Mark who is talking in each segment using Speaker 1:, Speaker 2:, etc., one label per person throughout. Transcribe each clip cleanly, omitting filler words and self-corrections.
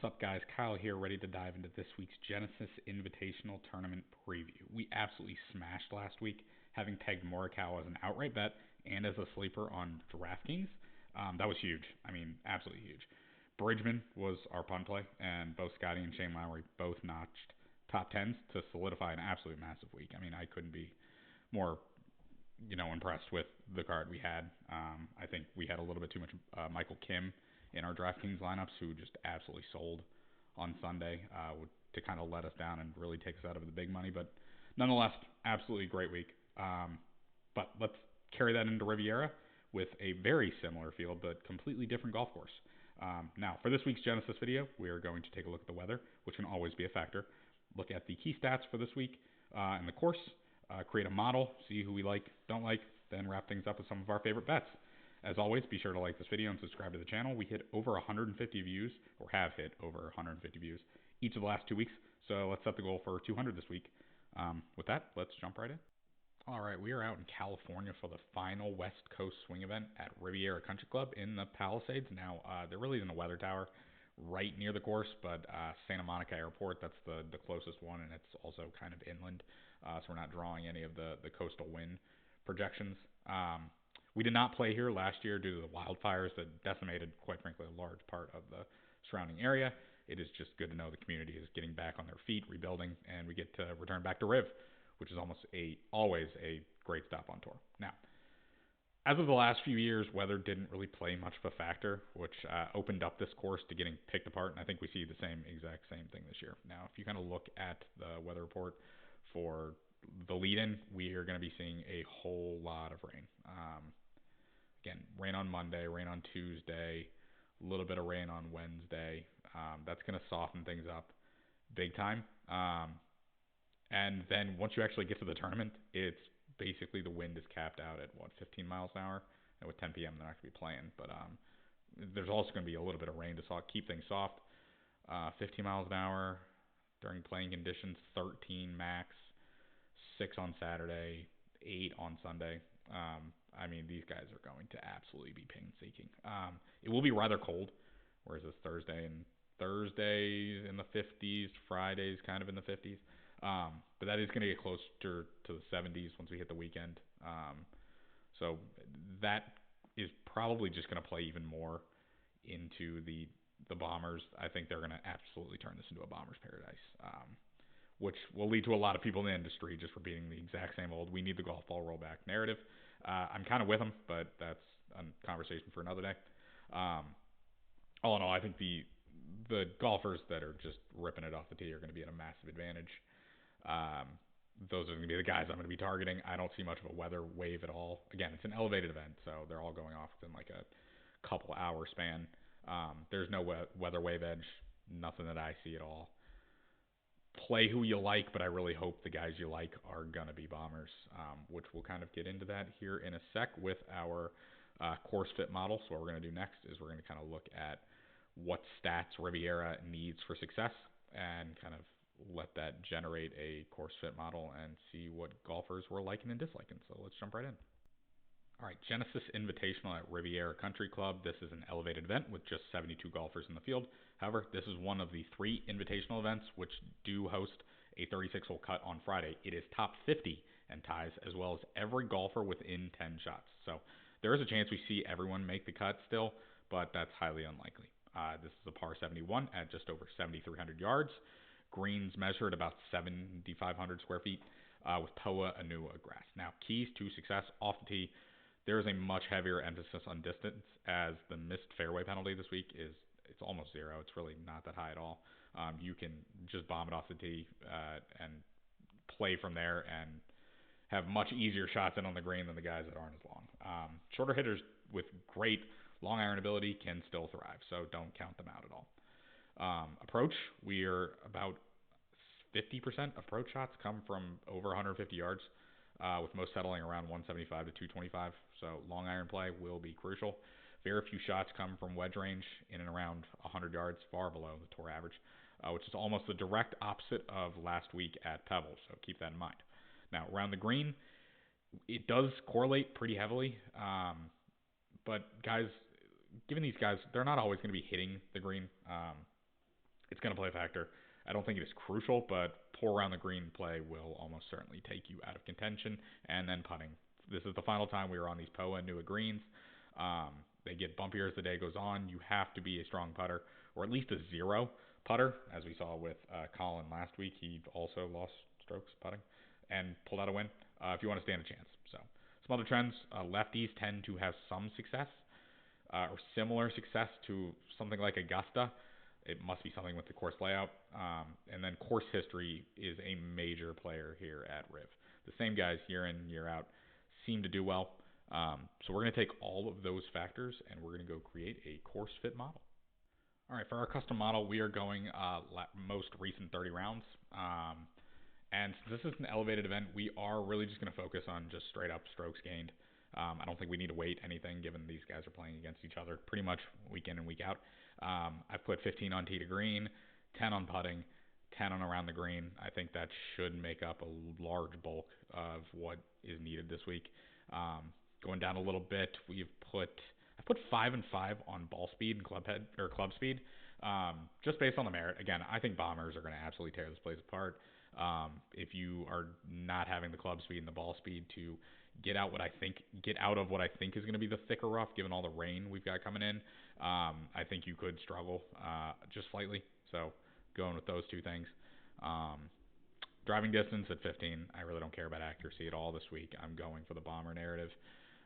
Speaker 1: What's up, guys? Kyle here, ready to dive into this week's Genesis Invitational Tournament preview. We absolutely smashed last week, having pegged Morikawa as an outright bet and as a sleeper on DraftKings. That was huge. I mean, absolutely huge. Bridgman was our punt play, and both Scottie and Shane Lowry both notched top tens to solidify an absolute massive week. I mean, I couldn't be more, impressed with the card we had. I think we had a little bit too much Michael Kim in our DraftKings lineups, who just absolutely sold on Sunday to kind of let us down and really take us out of the big money. But nonetheless, absolutely great week. But let's carry that into Riviera with a very similar field but completely different golf course. Now, for this week's Genesis video, we are going to take a look at the weather, which can always be a factor. Look at the key stats for this week and the course, create a model, see who we like, don't like, then wrap things up with some of our favorite bets. As always, be sure to like this video and subscribe to the channel. We hit over 150 views, or have hit over 150 views each of the last 2 weeks. So let's set the goal for 200 this week. With that, let's jump right in. All right, we are out in California for the final West Coast swing event at Riviera Country Club in the Palisades. Now, there really isn't a weather tower right near the course, but Santa Monica Airport, that's the closest one, and it's also kind of inland, so we're not drawing any of the coastal wind projections. We did not play here last year due to the wildfires that decimated, quite frankly, a large part of the surrounding area. It is just good to know the community is getting back on their feet, rebuilding, and we get to return back to Riv, which is always a great stop on tour. Now, as of the last few years, weather didn't really play much of a factor, which opened up this course to getting picked apart, and I think we see the exact same thing this year. Now, if you kind of look at the weather report for the lead-in, we are going to be seeing a whole lot of rain. Again, rain on Monday, rain on Tuesday, a little bit of rain on Wednesday. That's going to soften things up big time. And then once you actually get to the tournament, it's basically the wind is capped out at, 15 miles an hour? And with 10 p.m., they're not going to be playing. But there's also going to be a little bit of rain to keep things soft. 15 miles an hour during playing conditions, 13 max, 6 on Saturday, 8 on Sunday. I mean, these guys are going to absolutely be painstaking. It will be rather cold, whereas it's Thursday in the 50s, Friday's kind of in the 50s. But that is going to get closer to the 70s once we hit the weekend. So that is probably just going to play even more into the Bombers. I think they're going to absolutely turn this into a Bombers paradise, which will lead to a lot of people in the industry just repeating the exact same old "we need the golf ball rollback" narrative. I'm kind of with them, but that's a conversation for another day. All in all, I think the golfers that are just ripping it off the tee are going to be at a massive advantage. Those are going to be the guys I'm going to be targeting. I don't see much of a weather wave at all. Again, it's an elevated event, so they're all going off within like a couple hour span. There's no weather wave edge, nothing that I see at all. Play who you like, but I really hope the guys you like are going to be Bombers, which we'll kind of get into that here in a sec with our course fit model. So what we're going to do next is we're going to kind of look at what stats Riviera needs for success and kind of let that generate a course fit model and see what golfers we're liking and disliking. So let's jump right in. All right, Genesis Invitational at Riviera Country Club. This is an elevated event with just 72 golfers in the field. However, this is one of the 3 invitational events which do host a 36-hole cut on Friday. It is top 50 and ties, as well as every golfer within 10 shots. So there is a chance we see everyone make the cut still, but that's highly unlikely. This is a par 71 at just over 7,300 yards. Greens measure at about 7,500 square feet with Poa Annua grass. Now, keys to success off the tee. There is a much heavier emphasis on distance, as the missed fairway penalty this week it's almost zero. It's really not that high at all. You can just bomb it off the tee and play from there and have much easier shots in on the green than the guys that aren't as long. Shorter hitters with great long iron ability can still thrive, so don't count them out at all. Approach, we are about 50% approach shots come from over 150 yards. With most settling around 175 to 225. So long iron play will be crucial. Very few shots come from wedge range in and around 100 yards, far below the tour average, which is almost the direct opposite of last week at Pebble. So keep that in mind. Now, around the green, it does correlate pretty heavily. But guys, given these guys, they're not always going to be hitting the green. It's going to play a factor. I don't think it is crucial, but poor around the green play will almost certainly take you out of contention. And then putting. This is the final time we are on these Poa Annua greens. They get bumpier as the day goes on. You have to be a strong putter, or at least a zero putter, as we saw with Colin last week. He also lost strokes putting and pulled out a win if you want to stand a chance. So some other trends. Lefties tend to have some success or similar success to something like Augusta. It must be something with the course layout. And then course history is a major player here at Riv. The same guys year in, year out seem to do well. So we're going to take all of those factors and we're going to go create a course fit model. All right, for our custom model, we are going most recent 30 rounds. And since this is an elevated event, we are really just going to focus on just straight up strokes gained. I don't think we need to weight anything given these guys are playing against each other pretty much week in and week out. I've put 15 on tee to green, 10 on putting, 10 on around the green. I think that should make up a large bulk of what is needed this week. Going down a little bit, I put 5 and 5 on ball speed and club speed, just based on the merit. Again, I think bombers are going to absolutely tear this place apart. If you are not having the club speed and the ball speed to get out of what I think is going to be the thicker rough, given all the rain we've got coming in, I think you could struggle just slightly. So going with those two things. Driving distance at 15. I really don't care about accuracy at all this week. I'm going for the bomber narrative.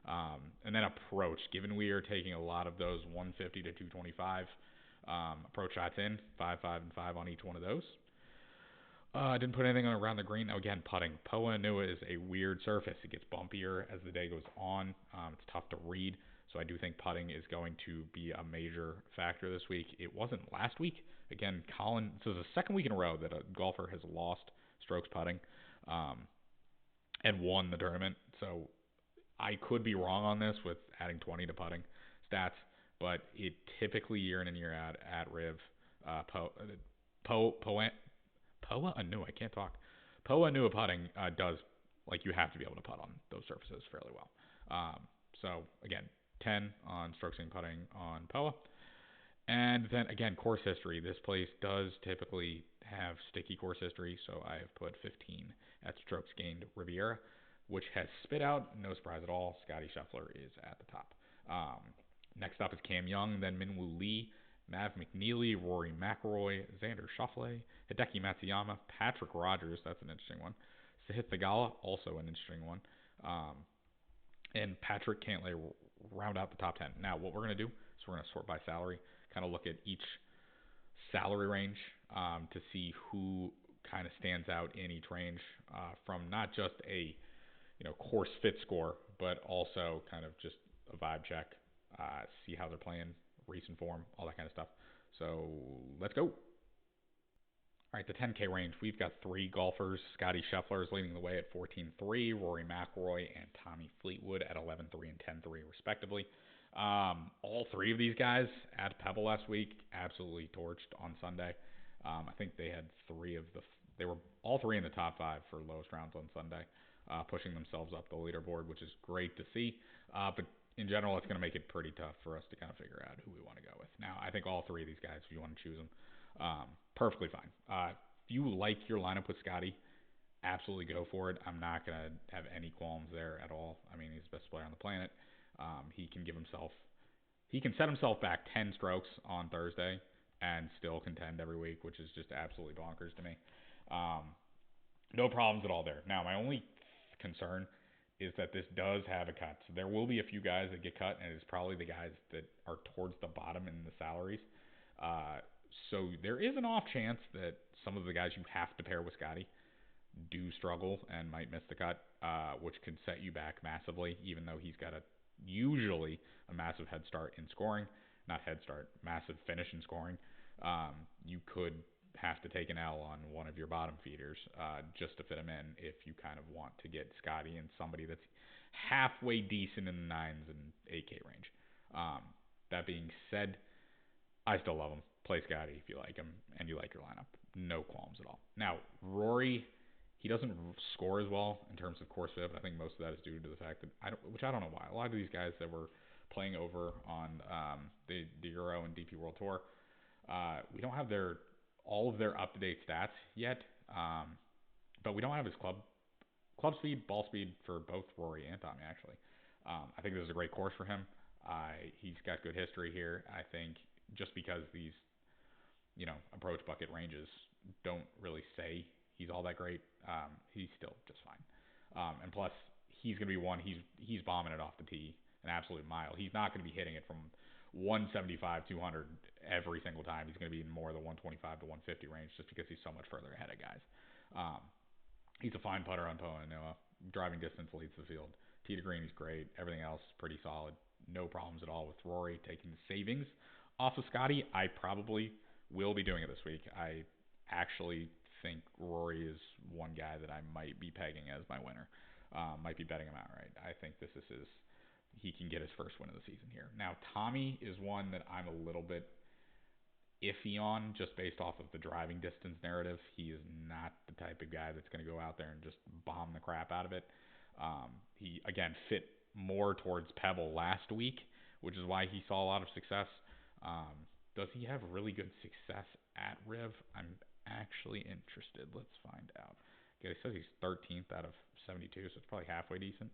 Speaker 1: And then approach. Given we are taking a lot of those 150 to 225 approach shots in, 5, 5, and 5 on each one of those. I didn't put anything around the green. Now, again, putting. Poa Annua is a weird surface. It gets bumpier as the day goes on. It's tough to read. So I do think putting is going to be a major factor this week. It wasn't last week. Again, Colin, this is the second week in a row that a golfer has lost strokes putting and won the tournament. So I could be wrong on this with adding 20 to putting stats, but it typically year in and year out at Riv, Poa Annua, I can't talk. Poa Annua putting does, like, you have to be able to putt on those surfaces fairly well. So, again, 10 on strokes and putting on Poa. And then, again, course history. This place does typically have sticky course history, so I have put 15 at strokes gained Riviera, which has spit out, no surprise at all, Scottie Scheffler is at the top. Next up is Cam Young, then Minwoo Lee, Mav McNeely, Rory McIlroy, Xander Schauffele, Hideki Matsuyama, Patrick Rogers, that's an interesting one. Sahith Theegala, also an interesting one. And Patrick Cantlay round out the top 10. Now, what we're going to do is we're going to sort by salary, kind of look at each salary range to see who kind of stands out in each range from not just a course fit score, but also kind of just a vibe check, see how they're playing, recent form, all that kind of stuff. So let's go. All right, the 10K range, we've got 3 golfers. Scottie Scheffler is leading the way at 14.3, Rory McIlroy and Tommy Fleetwood at 11.3 and 10.3 respectively. All 3 of these guys at Pebble last week absolutely torched on Sunday. I think they had they were all 3 in the top 5 for lowest rounds on Sunday, pushing themselves up the leaderboard, which is great to see. But in general, it's going to make it pretty tough for us to kind of figure out who we want to go with. Now, I think all 3 of these guys, if you want to choose them, perfectly fine. If you like your lineup with Scottie, absolutely go for it. I'm not going to have any qualms there at all. I mean, he's the best player on the planet. He can set himself back 10 strokes on Thursday and still contend every week, which is just absolutely bonkers to me. No problems at all there. Now, my only concern is that this does have a cut. So there will be a few guys that get cut, and it's probably the guys that are towards the bottom in the salaries. So there is an off chance that some of the guys you have to pair with Scottie do struggle and might miss the cut, which could set you back massively, even though he's got usually a massive head start in scoring. Not head start, massive finish in scoring. You could have to take an L on one of your bottom feeders just to fit him in if you kind of want to get Scottie and somebody that's halfway decent in the 9s and 8K range. That being said, I still love him. Play Scottie if you like him and you like your lineup. No qualms at all. Now, Rory, he doesn't score as well in terms of course fit, but I think most of that is due to the fact that, which I don't know why. A lot of these guys that were playing over on the Euro and DP World Tour, we don't have their all of their up-to-date stats yet, but we don't have his club speed, ball speed for both Rory and Tommy, actually. I think this is a great course for him. He's got good history here. I think just because these, approach bucket ranges don't really say he's all that great, he's still just fine. And plus, he's going to be one, he's bombing it off the tee an absolute mile. He's not going to be hitting it from 175, 200 every single time. He's going to be in more of the 125 to 150 range just because he's so much further ahead of guys. He's a fine putter on Poa Annua. Driving distance leads the field. Tee to green, he's great. Everything else, pretty solid. No problems at all with Rory taking the savings off of Scottie. I probably will be doing it this week. I actually think Rory is one guy that I might be pegging as my winner. Might be betting him outright. I think this is he can get his first win of the season here. Now, Tommy is one that I'm a little bit iffy on just based off of the driving distance narrative. He is not the type of guy that's going to go out there and just bomb the crap out of it. He, again, fit more towards Pebble last week, which is why he saw a lot of success. Does he have really good success at Riv? I'm actually interested. Let's find out. Okay, he says he's 13th out of 72, so it's probably halfway decent.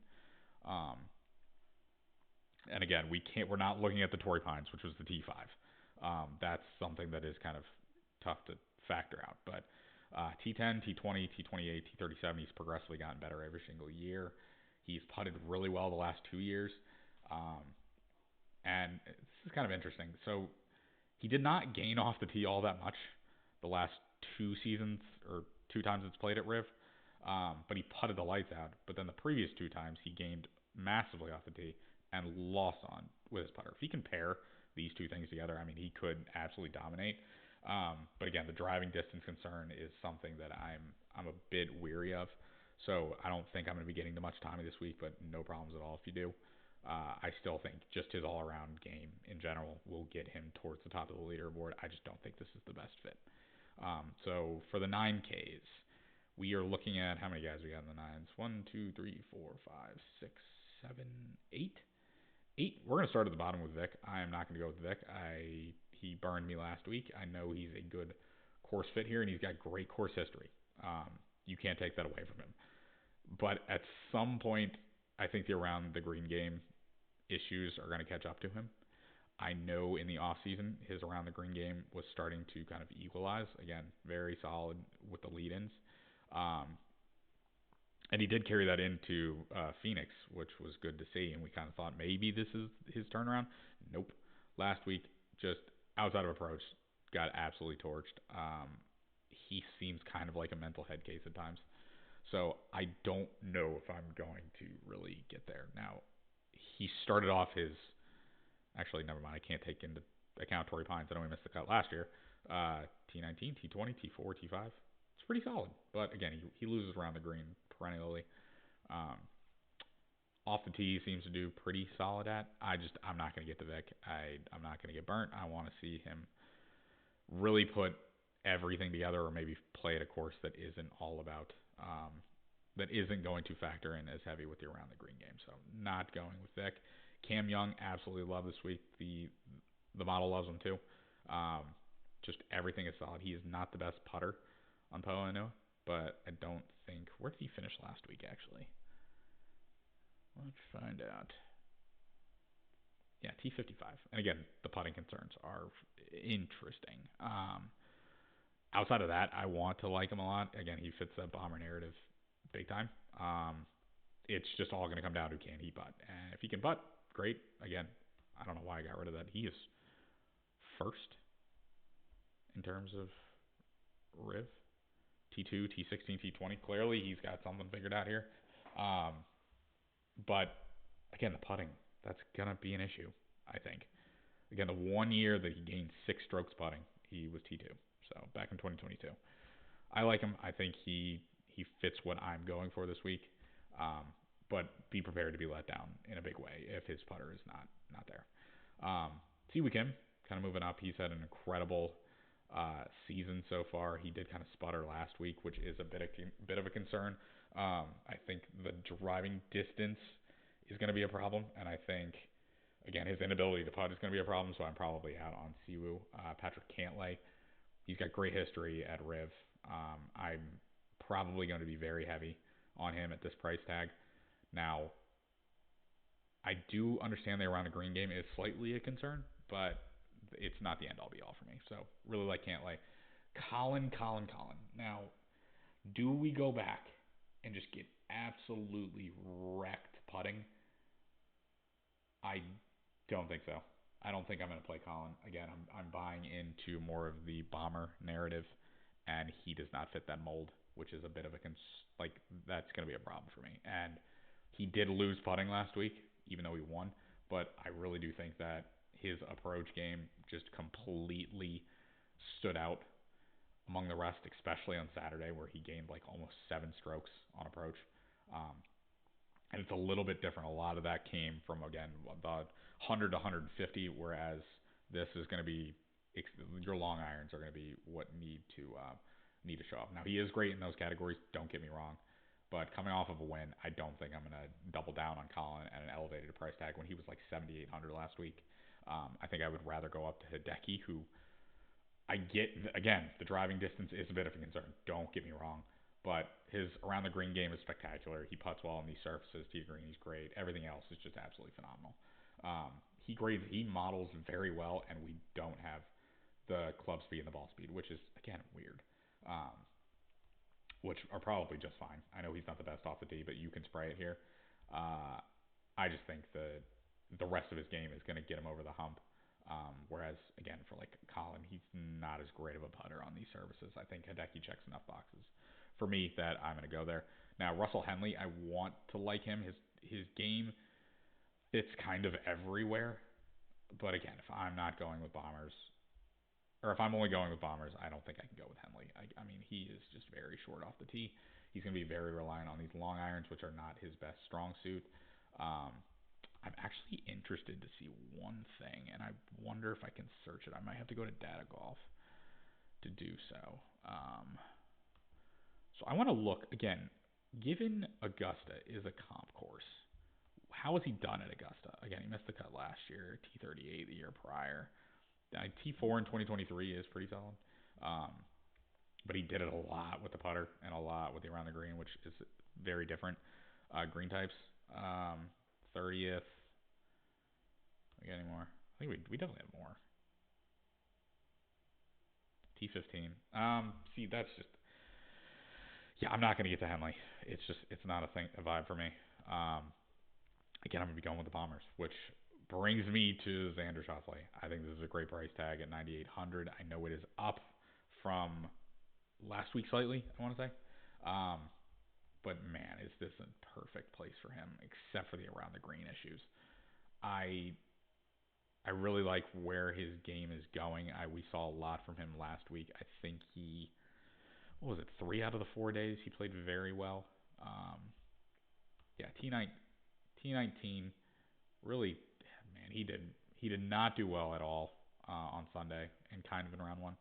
Speaker 1: And again, we're not looking at the Torrey Pines, which was the T5. That's something that is kind of tough to factor out. But T10, T20, T28, T37, he's progressively gotten better every single year. He's putted really well the last 2 years. And this is kind of interesting. So he did not gain off the tee all that much the last 2 seasons or 2 times it's played at Riv. But he putted the lights out. But then the previous 2 times he gained massively off the tee and lost on with his putter. If he can pair these 2 things together, I mean, he could absolutely dominate. But again, the driving distance concern is something that I'm a bit weary of. So I don't think I'm going to be getting to much Tommy this week, but no problems at all if you do. I still think just his all-around game in general will get him towards the top of the leaderboard. I just don't think this is the best fit. So for the 9Ks, we are looking at how many guys we got in the 9s? 1, 2, 3, 4, 5, 6, 7, 8. 8. We're going to start at the bottom with Vic. I am not going to go with Vic. He burned me last week. I know he's a good course fit here, and he's got great course history. You can't take that away from him. But at some point, I think the around the green game issues are going to catch up to him. I know in the offseason, his around the green game was starting to kind of equalize. Again, very solid with the lead-ins. And he did carry that into Phoenix, which was good to see. And we kind of thought maybe this is his turnaround. Nope. Last week, just outside of approach, got absolutely torched. He seems kind of like a mental head case at times. So I don't know if I'm going to really get there. Now, he started off his... Actually, never mind. I can't take into account Torrey Pines. I know he missed the cut last year. T19, T20, T4, T5. It's pretty solid. But again, he loses around the green perennially. Off the tee, seems to do pretty solid at. I'm not going to get the Vic. I'm not going to get burnt. I want to see him really put everything together, or maybe play at a course that isn't all about... that isn't going to factor in as heavy with the around the green game. So not going with Vic. Cam Young, absolutely love this week. The model loves him too. Just everything is solid. He is not the best putter on Poa Annua, but I don't think... Where did he finish last week, actually? Let's find out. Yeah, T55. And again, the putting concerns are interesting. Outside of that, I want to like him a lot. Again, he fits that bomber narrative big time. It's just all going to come down to can he putt. And if he can putt, great. Again, I don't know why I got rid of that. He is first in terms of Riv. T2, T16, T20. Clearly, he's got something figured out here. But, again, the putting, that's going to be an issue, I think. Again, the 1 year that he gained 6 strokes putting, he was T2. So, back in 2022. I like him. I think he fits what I'm going for this week. But be prepared to be let down in a big way if his putter is not there. Siwoo Kim, kind of moving up. He's had an incredible season so far. He did kind of sputter last week, which is a bit of a concern. I think the driving distance is going to be a problem, and I think, again, his inability to putt is going to be a problem, so I'm probably out on Siwoo. Patrick Cantlay, He's got great history at Riv. I'm probably going to be very heavy on him at this price tag. Now, I do understand the around the green game is slightly a concern, but it's not the end all be all for me. So really like can't lay. Colin. Now, do we go back and just get absolutely wrecked putting? I don't think so. I don't think I'm going to play Colin again. I'm buying into more of the bomber narrative, and he does not fit that mold, which is a bit of a like that's going to be a problem for me. And he did lose putting last week, even though he won. But I really do think that his approach game just completely stood out among the rest, especially on Saturday, where he gained like almost 7 strokes on approach. Um, and it's a little bit different. A lot of that came from, again, the 100 to 150, whereas this is going to be your long irons are going to be what need to show up. Now he is great in those categories. Don't get me wrong, but coming off of a win, I don't think I'm going to double down on Colin at an elevated price tag when he was like 7,800 last week. I think I would rather go up to Hideki, who I get, again, the driving distance is a bit of a concern. Don't get me wrong. But his around the green game is spectacular. He putts well on these surfaces. Tee green, he's great. Everything else is just absolutely phenomenal. He models very well, and we don't have the club speed and the ball speed, which is, again, weird. Um, which are probably just fine. I know he's not the best off the tee, but you can spray it here. I just think the rest of his game is going to get him over the hump. Whereas, again, for like Colin, he's not as great of a putter on these surfaces. I think Hideki checks enough boxes for me that I'm going to go there. Now, Russell Henley, I want to like him. His game fits kind of everywhere. But again, if I'm not going with bombers, or if I'm only going with bombers, I don't think I can go with Henley. I mean, he is just very short off the tee. He's going to be very reliant on these long irons, which are not his best strong suit. Um, I'm actually interested to see one thing, and I wonder if I can search it. I might have to go to Data Golf to do so. So I want to look, again, given Augusta is a comp course, how has he done at Augusta? Again, he missed the cut last year, T38 the year prior. T4 in 2023 is pretty solid. Um, but he did it a lot with the putter and a lot with the around the green, which is very different. Green types, 30th. We got any more? I think we definitely have more. T15. See, that's just, yeah, I'm not going to get to Henley. It's not a vibe for me. Again, I'm going to be going with the Bombers, which brings me to Xander Schauffele. I think this is a great price tag at 9,800. I know it is up from last week slightly, I want to say. But man, is this a perfect place for him, except for the around the green issues. I really like where his game is going. We saw a lot from him last week. I think what was it, 3 out of the 4 days he played very well. Yeah, T19 really, man, he did not do well at all on Sunday and kind of in round 1.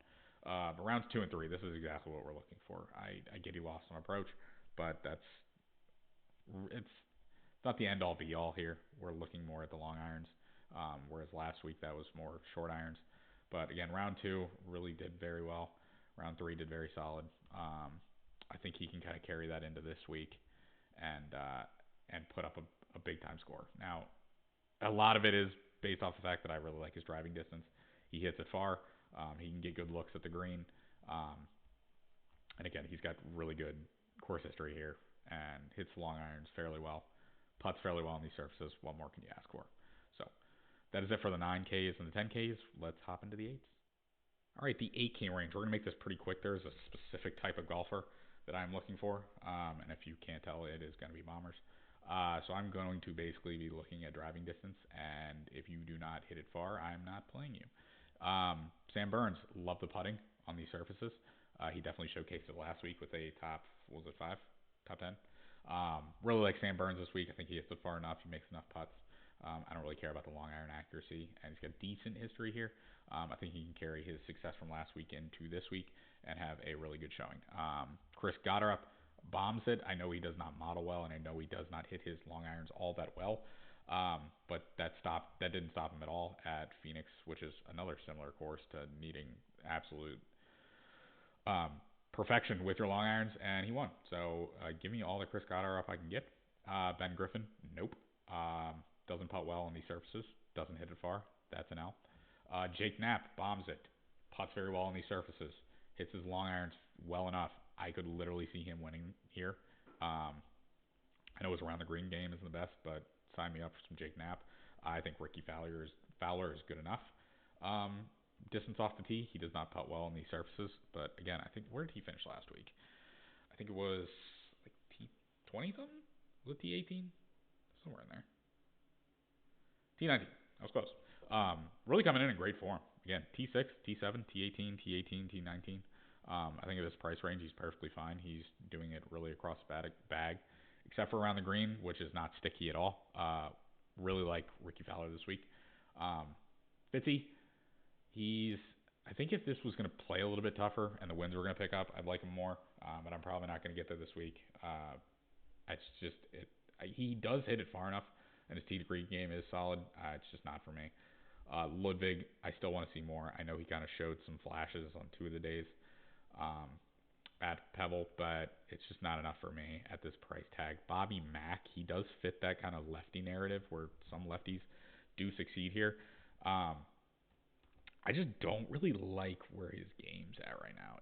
Speaker 1: But rounds 2 and 3, this is exactly what we're looking for. I get he lost on approach, but it's not the end all be all here. We're looking more at the long irons, whereas last week that was more short irons. But again, round 2 really did very well. Round 3 did very solid. I think he can kind of carry that into this week and put up a big time score. Now, a lot of it is based off the fact that I really like his driving distance. He hits it far. He can get good looks at the green. And again, he's got really good course history here and hits long irons fairly well. Putts fairly well on these surfaces. What more can you ask for? So that is it for the 9Ks and the 10Ks. Let's hop into the 8s. All right, the 8K range. We're going to make this pretty quick. There's a specific type of golfer that I'm looking for. And if you can't tell, it is going to be bombers. So I'm going to basically be looking at driving distance. And if you do not hit it far, I'm not playing you. Sam Burns, love the putting on these surfaces. He definitely showcased it last week with a top 5? Top 10? Really like Sam Burns this week. I think he hits it far enough. He makes enough putts. I don't really care about the long iron accuracy, and he's got decent history here. I think he can carry his success from last week into this week and have a really good showing. Chris Gotterup bombs it. I know he does not model well, and I know he does not hit his long irons all that well. But that didn't stop him at all at Phoenix, which is another similar course to needing absolute um, perfection with your long irons, and he won. So give me all the Chris Gotterup I can get. Ben Griffin, nope. Doesn't putt well on these surfaces. Doesn't hit it far. That's an L. Jake Knapp bombs it. Putts very well on these surfaces. Hits his long irons well enough. I could literally see him winning here. I know his around the green game isn't the best, but sign me up for some Jake Knapp. I think Ricky Fowler is good enough. Distance off the tee, he does not putt well on these surfaces. But again, I think where did he finish last week? I think it was like T20 something. Was it T18? Somewhere in there. T19. I was close. Really coming in great form. Again, T6, T7, T18, T18, T19. I think at this price range, he's perfectly fine. He's doing it really across the bag, except for around the green, which is not sticky at all. Really like Ricky Fowler this week. Fitzy, I think if this was going to play a little bit tougher and the winds were going to pick up, I'd like him more. But I'm probably not going to get there this week. He does hit it far enough, and his tee to green game is solid. It's just not for me. Ludwig, I still want to see more. I know he kind of showed some flashes on 2 of the days at Pebble, but it's just not enough for me at this price tag. Bobby Mack, he does fit that kind of lefty narrative where some lefties do succeed here. I just don't really like where his game's at right now.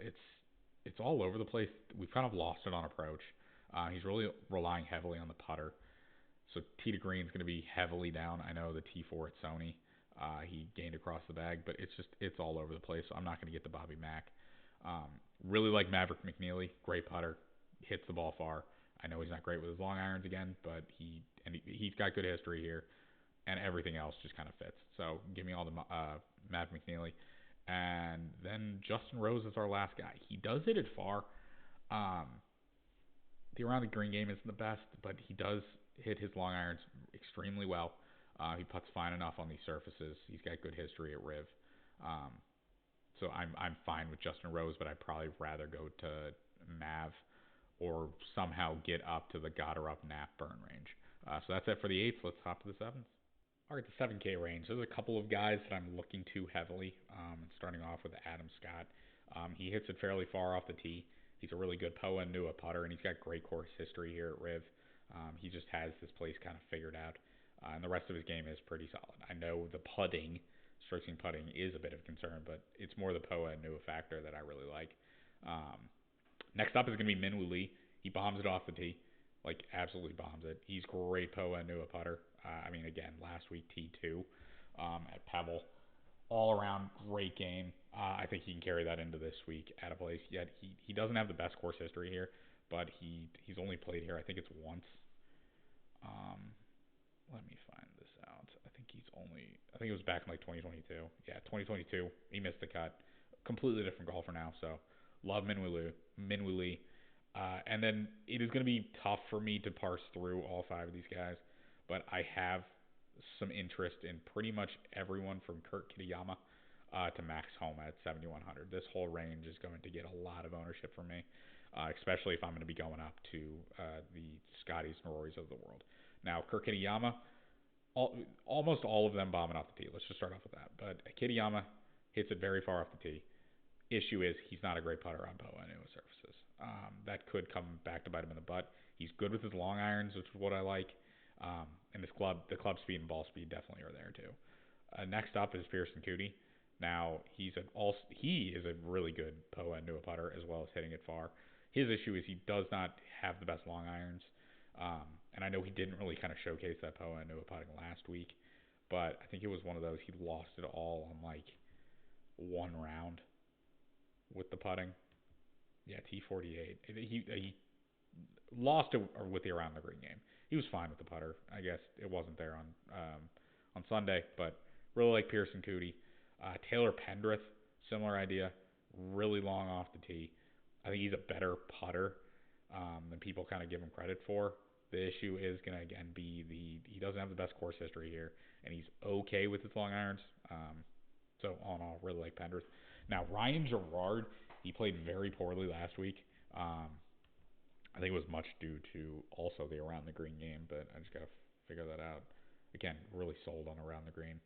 Speaker 1: It's all over the place. We've kind of lost it on approach. He's really relying heavily on the putter. So tee to green is going to be heavily down. I know the T4 at Sony, he gained across the bag, but it's all over the place. So I'm not going to get the Bobby Mack. Really like Maverick McNeely, great putter, hits the ball far. I know he's not great with his long irons again, but he's got good history here, and everything else just kind of fits. So give me all the Maverick McNeely, and then Justin Rose is our last guy. He does hit it far. The around the green game isn't the best, but he does hit his long irons extremely well. He putts fine enough on these surfaces. He's got good history at Riv. So I'm fine with Justin Rose, but I'd probably rather go to Mav or somehow get up to the Gotterup Nap burn range. So that's it for the 8s. Let's hop to the 7s. All right, the 7K range. There's a couple of guys that I'm looking to heavily. Starting off with Adam Scott. He hits it fairly far off the tee. He's a really good Poa Annua putter, and he's got great course history here at Riv. He just has this place kind of figured out, and the rest of his game is pretty solid. I know the putting, strokes and putting, is a bit of concern, but it's more the Poa Annua factor that I really like. Next up is going to be Minwoo Lee. He bombs it off the tee, like absolutely bombs it. He's great Poa Annua putter. Again, last week T2 at Pebble. All around great game. I think he can carry that into this week at a place. Yet he doesn't have the best course history here, but he's only played here I think it's once. Let me find this out. I think it was back in like 2022. Yeah, 2022. He missed the cut. Completely different golfer now. So love Minwoo Lee. And then it is going to be tough for me to parse through all 5 of these guys, but I have some interest in pretty much everyone from Kurt Kitayama to Max Homa at 7,100. This whole range is going to get a lot of ownership from me, especially if I'm going to be going up to the Scotties and Rorys of the world. Now, Kurt Kitayama, almost all of them bombing off the tee. Let's just start off with that. But Kitayama hits it very far off the tee. Issue is he's not a great putter on Poa Annua surfaces. That could come back to bite him in the butt. He's good with his long irons, which is what I like. And the club speed and ball speed definitely are there too. Next up is Pearson Coody. Now he is a really good Poa Annua putter as well as hitting it far. His issue is he does not have the best long irons, and I know he didn't really kind of showcase that Poa Annua putting last week, but I think it was one of those he lost it all on like one round with the putting. Yeah, T48. He lost it with the around the green game. He was fine with the putter. I guess it wasn't there on Sunday, but really like Pearson Coody. Taylor Pendrith, similar idea. Really long off the tee. I think he's a better putter than people kind of give him credit for. The issue is going to, again, be he doesn't have the best course history here, and he's okay with his long irons. So, all in all, really like Pendrith. Now, Ryan Gerard, he played very poorly last week. I think it was much due to also the around the green game, but I just got to figure that out. Again, really sold on around the green.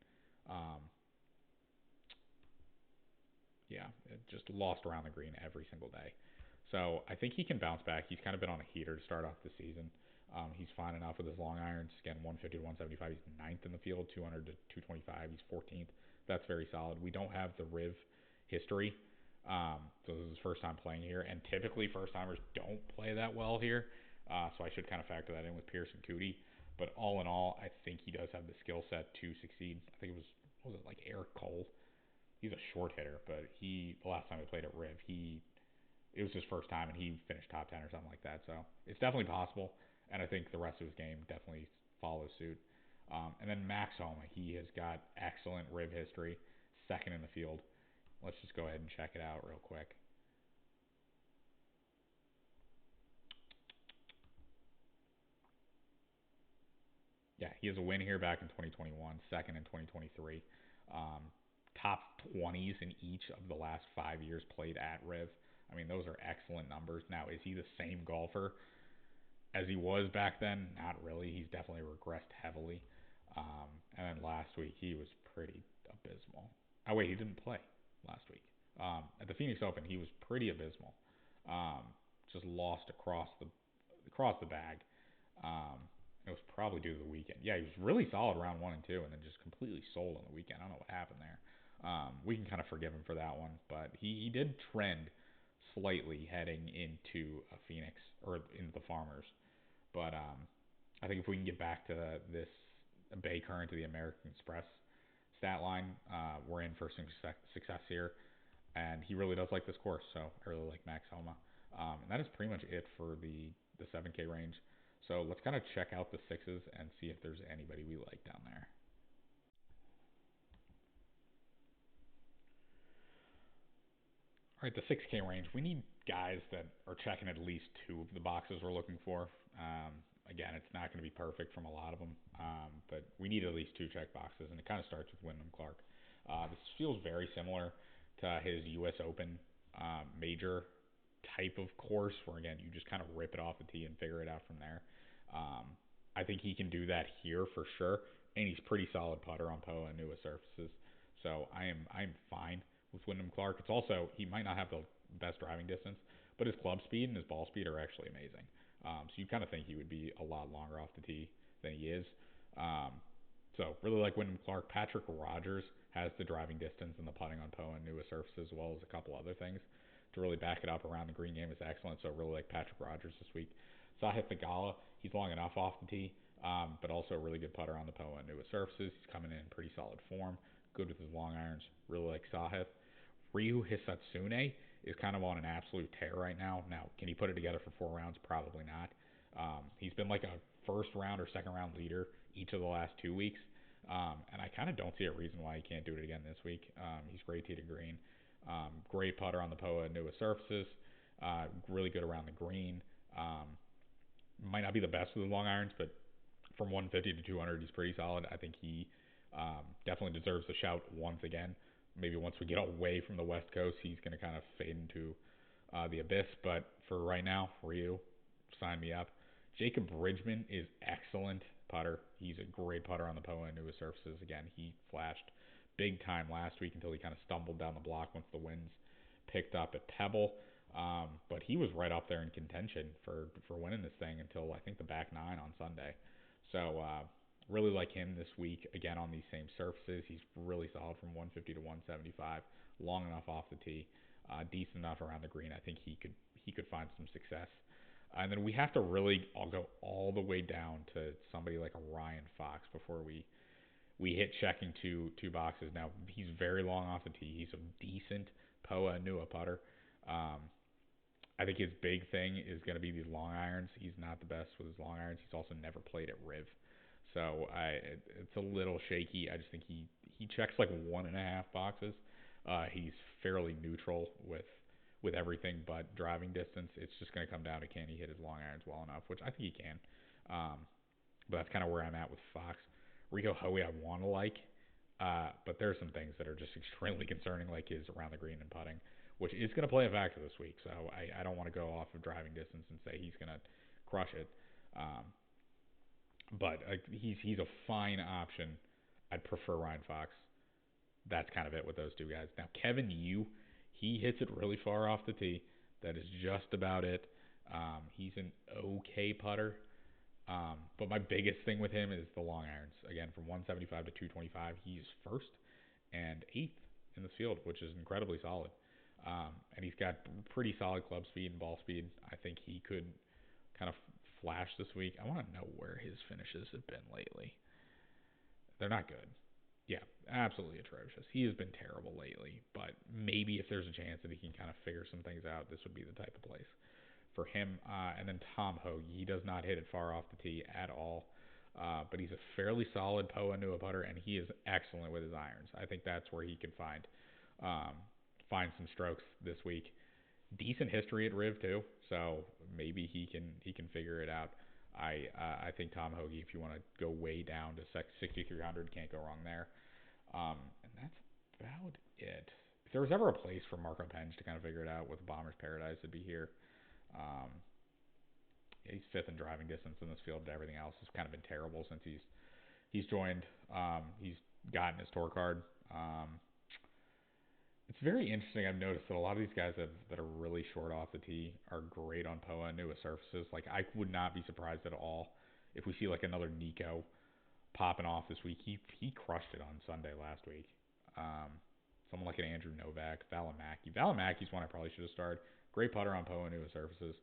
Speaker 1: Yeah, it just lost around the green every single day. So I think he can bounce back. He's kind of been on a heater to start off the season. He's fine enough with his long irons. Again, 150 to 175. He's ninth in the field. 200 to 225. He's 14th. That's very solid. We don't have the Riv history. So this is his first time playing here. And typically first timers don't play that well here. So I should kind of factor that in with Pierce and Cootie. But all in all, I think he does have the skill set to succeed. I think it was, what was it, like Eric Cole? He's a short hitter, but the last time he played at Riv, it was his first time and he finished top 10 or something like that. So it's definitely possible, and I think the rest of his game definitely follows suit. And then Max Homa, he has got excellent Riv history, second in the field. Let's just go ahead and check it out real quick. Yeah, he has a win here back in 2021, second in 2023. Um, Top 20s in each of the last 5 years played at Riv. I mean, those are excellent numbers. Now, is he the same golfer as he was back then? Not really. He's definitely regressed heavily. And then last week, he was pretty abysmal. Oh, wait, he didn't play last week. At the Phoenix Open, he was pretty abysmal. Um, just lost across the bag. It was probably due to the weekend. Yeah, he was really solid round one and two, and then just completely sold on the weekend. I don't know what happened there. We can kind of forgive him for that one, but he did trend slightly heading into Phoenix or into the Farmers. But I think if we can get back to this Bay Current to the American Express stat line, we're in for some success here. And he really does like this course, so I really like Max Homa. And that is pretty much it for the 7K range. So let's kind of check out the sixes and see if there's anybody we like down there. All right, the 6K range. We need guys that are checking at least two of the boxes we're looking for. Again, it's not going to be perfect from a lot of them, but we need at least two check boxes, and it kind of starts with Wyndham Clark. This feels very similar to his U.S. Open major type of course, where again you just kind of rip it off the tee and figure it out from there. Um, I think he can do that here for sure, and he's pretty solid putter on Poa Annua surfaces. So I'm fine with Wyndham Clark. It's also, he might not have the best driving distance, but his club speed and his ball speed are actually amazing. So you kind of think he would be a lot longer off the tee than he is. Um, so really like Wyndham Clark. Patrick Rogers has the driving distance and the putting on Poa Annua surfaces, as well as a couple other things to really back it up around the green game is excellent. So really like Patrick Rogers this week. Sahith Theegala, he's long enough off the tee, but also a really good putter on the Poa Annua surfaces. He's coming in pretty solid form, good with his long irons. Really like Sahith. Ryu Hisatsune is kind of on an absolute tear right now. Now, can he put it together for 4 rounds? Probably not. He's been like a first round or second round leader each of the last 2 weeks. And I kind of don't see a reason why he can't do it again this week. He's great tee to green. Great putter on the Poa Annua surfaces. Really good around the green. Might not be the best with the long irons, but from 150 to 200, he's pretty solid. I think he definitely deserves a shout once again. Maybe once we get away from the West Coast, he's going to kind of fade into the abyss. But for right now, Ryu, sign me up. Jacob Bridgman is excellent putter. He's a great putter on the Poa Annua surfaces. Again, he flashed big time last week until he kind of stumbled down the block once the winds picked up at Pebble. But he was right up there in contention for winning this thing until I think the back nine on Sunday. So really like him this week again on these same surfaces. He's really solid from 150 to 175, long enough off the tee, decent enough around the green. I think he could find some success. And then we have to really go all the way down to somebody like a Ryan Fox before we hit checking two boxes. Now he's very long off the tee. He's a decent Poa Annua putter. I think his big thing is going to be these long irons. He's not the best with his long irons. He's also never played at Riv, so it's a little shaky. I just think he checks like 1.5 boxes. He's fairly neutral with everything but driving distance. It's just going to come down to can he hit his long irons well enough, which I think he can. But that's kind of where I'm at with Fox. Rico Hoey I want to like, but there are some things that are just extremely concerning, like his around the green and putting, which is going to play a factor this week. So I don't want to go off of driving distance and say he's going to crush it. But he's a fine option. I'd prefer Ryan Fox. That's kind of it with those two guys. Now Kevin Yu, He hits it really far off the tee. That is just about it. He's an okay putter. But my biggest thing with him is the long irons. Again, from 175 to 225, he's first and eighth in the field, which is incredibly solid. And he's got pretty solid club speed and ball speed. I think he could kind of flash this week. I want to know where his finishes have been lately. They're not good. Yeah, absolutely atrocious. He has been terrible lately, but maybe if there's a chance that he can kind of figure some things out, this would be the type of place for him. And then Tom Hoge, he does not hit it far off the tee at all, but he's a fairly solid Poa Annua putter, and he is excellent with his irons. I think that's where he could find some strokes this week. Decent history at Riv too, so maybe he can figure it out. I think Tom Hoge, if you want to go way down to 6,300, can't go wrong there. And that's about it. If there was ever a place for Marco Penge to kind of figure it out with Bomber's Paradise, it'd be here. Yeah, he's fifth in driving distance in this field, but everything else has kind of been terrible since he's joined. He's gotten his tour card. It's very interesting. I've noticed that a lot of these guys that are really short off the tee are great on Poa Annua surfaces. Like, I would not be surprised at all if we see like another Nico popping off this week. He crushed it on Sunday last week. Someone like an Andrew Novak, Valimaki. Valimaki's one I probably should have started. Great putter on Poa Annua surfaces.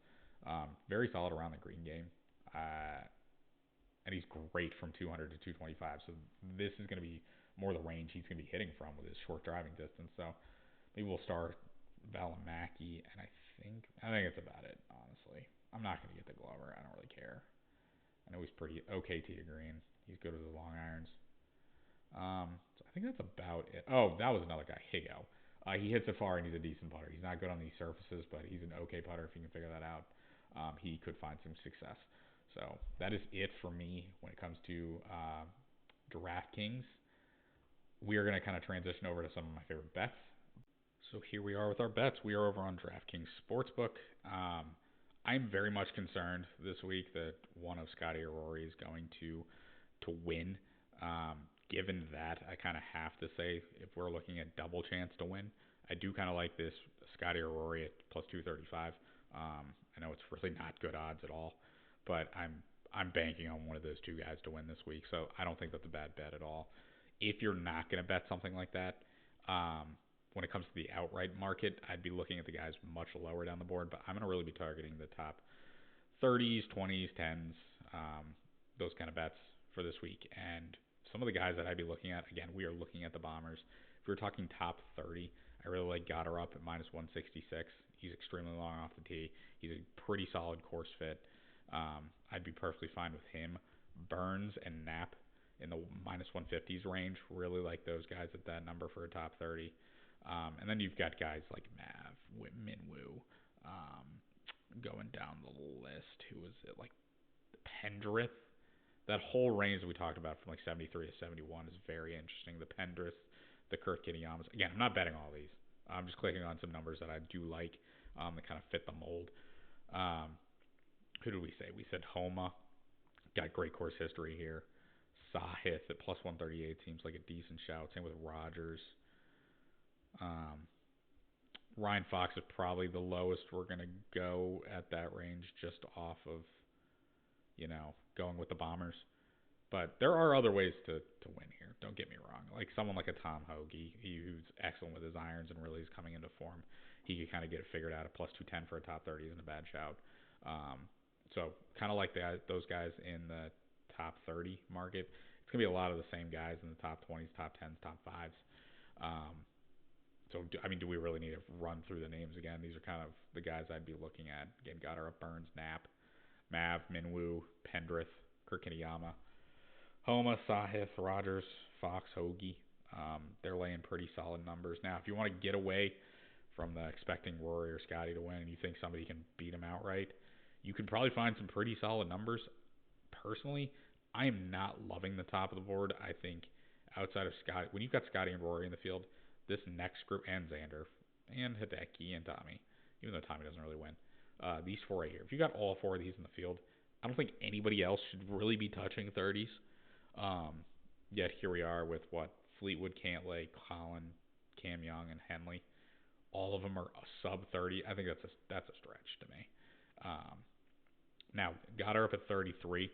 Speaker 1: Very solid around the green game. And he's great from 200 to 225. So this is going to be more the range he's going to be hitting from with his short driving distance. So maybe we'll start Valimaki, and I think it's about it, honestly. I'm not going to get the Glover. I don't really care. I know he's pretty okay tee to green. He's good with his long irons. So I think that's about it. Oh, that was another guy, Higo. He hits it far, and he's a decent putter. He's not good on these surfaces, but he's an okay putter if you can figure that out. He could find some success. So that is it for me when it comes to DraftKings. We are going to kind of transition over to some of my favorite bets. So here we are with our bets. We are over on DraftKings Sportsbook. I'm very much concerned this week that one of Scottie or Rory is going to win. Given that, I kind of have to say, if we're looking at double chance to win, I do kind of like this Scottie or Rory at plus 235. I know it's really not good odds at all, but I'm banking on one of those two guys to win this week, so I don't think that's a bad bet at all. If you're not going to bet something like that, when it comes to the outright market, I'd be looking at the guys much lower down the board, but I'm going to really be targeting the top 30s, 20s, 10s, those kind of bets for this week. And some of the guys that I'd be looking at, again, we are looking at the Bombers. If we're talking top 30, I really like Gotterup at minus 166. He's extremely long off the tee. He's a pretty solid course fit. I'd be perfectly fine with him. Burns and Knapp in the minus 150s range. Really like those guys at that number for a top 30. And then you've got guys like Mav, Minwoo, going down the list. Who is it? Like Pendrith. That whole range that we talked about from like 73 to 71 is very interesting. The Pendrith, the Kurt Kittayamas. Again, I'm not betting all these. I'm just clicking on some numbers that I do like that kind of fit the mold. Who did we say? We said Homa. Got great course history here. Sahith at plus 138 seems like a decent shout. Same with Rogers. Ryan Fox is probably the lowest we're going to go at that range, just off of, going with the Bombers. But there are other ways to win here. Don't get me wrong. Like someone like a Tom Hoge, who's excellent with his irons and really is coming into form. He could kind of get it figured out. A plus 210 for a top 30 isn't a bad shout. So kind of like those guys in the top 30 market. It's going to be a lot of the same guys in the top 20s, top 10s, top 5s. So, do we really need to run through the names again? These are kind of the guys I'd be looking at. Again, Gotterup, Burns, Knapp, Mav, Minwoo, Pendrith, Kurt Kittayamas, Homa, Sahith, Rogers, Fox, Hoge. They're laying pretty solid numbers. Now, if you want to get away from the expecting Rory or Scottie to win and you think somebody can beat them outright, you can probably find some pretty solid numbers. Personally, I am not loving the top of the board. I think outside of Scottie, when you've got Scottie and Rory in the field, this next group, and Xander, and Hideki, and Tommy, even though Tommy doesn't really win, these four right here. If you got all four of these in the field, I don't think anybody else should really be touching 30s. Yet here we are with Fleetwood, Cantlay, Collin, Cam Young, and Henley, All of them are sub 30. I think that's a stretch to me. Now, Gotterup at 33.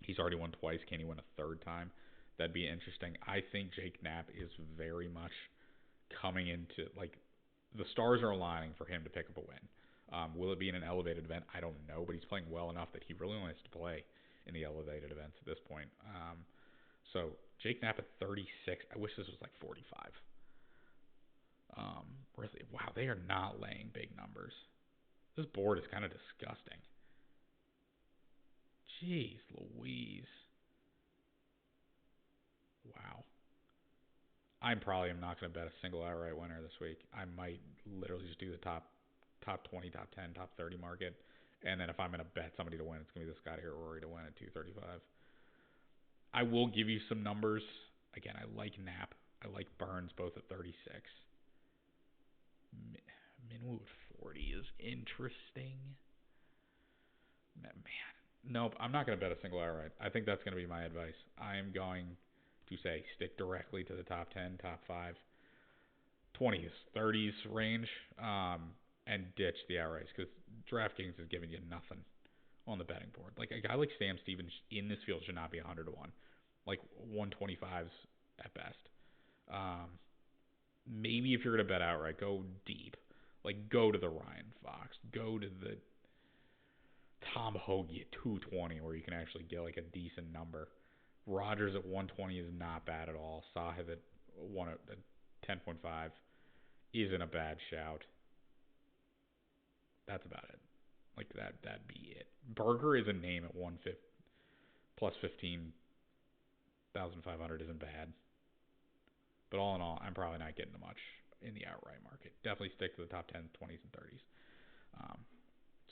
Speaker 1: He's already won twice. Can he win a third time? That'd be interesting. I think Jake Knapp is very much coming into, like, the stars are aligning for him to pick up a win. Will it be in an elevated event? I don't know, but he's playing well enough that he really only has to play in the elevated events at this point. So Jake Knapp at 36. I wish this was like 45. Really, wow, they are not laying big numbers. This board is kind of disgusting. Jeez Louise. Wow. I'm probably not going to bet a single outright winner this week. I might literally just do the top 20, top 10, top 30 market. And then if I'm going to bet somebody to win, it's going to be the Scottie or Rory to win at 235. I will give you some numbers. Again, I like Knapp. I like Burns both at 36. Minwoo at 40 is interesting. Man, nope, I'm not going to bet a single outright. I think that's going to be my advice. I am going to say stick directly to the top 10, top 5, 20s, 30s range, and ditch the outrights because DraftKings is giving you nothing on the betting board. Like a guy like Sam Stevens in this field should not be 100 to 1, like 125s at best. Maybe if you're gonna bet outright, go deep. Like go to the Ryan Fox, go to the Tom Hoge at 220, where you can actually get like a decent number. Rogers at 120 is not bad at all. Sahib at 10.5 isn't a bad shout. That's about it. Like that'd be it. Berger is a name at 150 plus 15,500 isn't bad. But all in all, I'm probably not getting much in the outright market. Definitely stick to the top 10, 20s, and 30s.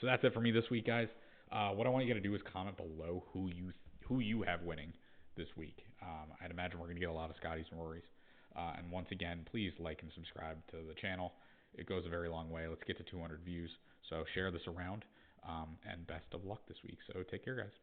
Speaker 1: So that's it for me this week, guys. What I want you to do is comment below who you have winning this week. I'd imagine we're going to get a lot of Scotties and Rorys. And once again, please like and subscribe to the channel. It goes a very long way. Let's get to 200 views. So share this around. And best of luck this week. So take care, guys.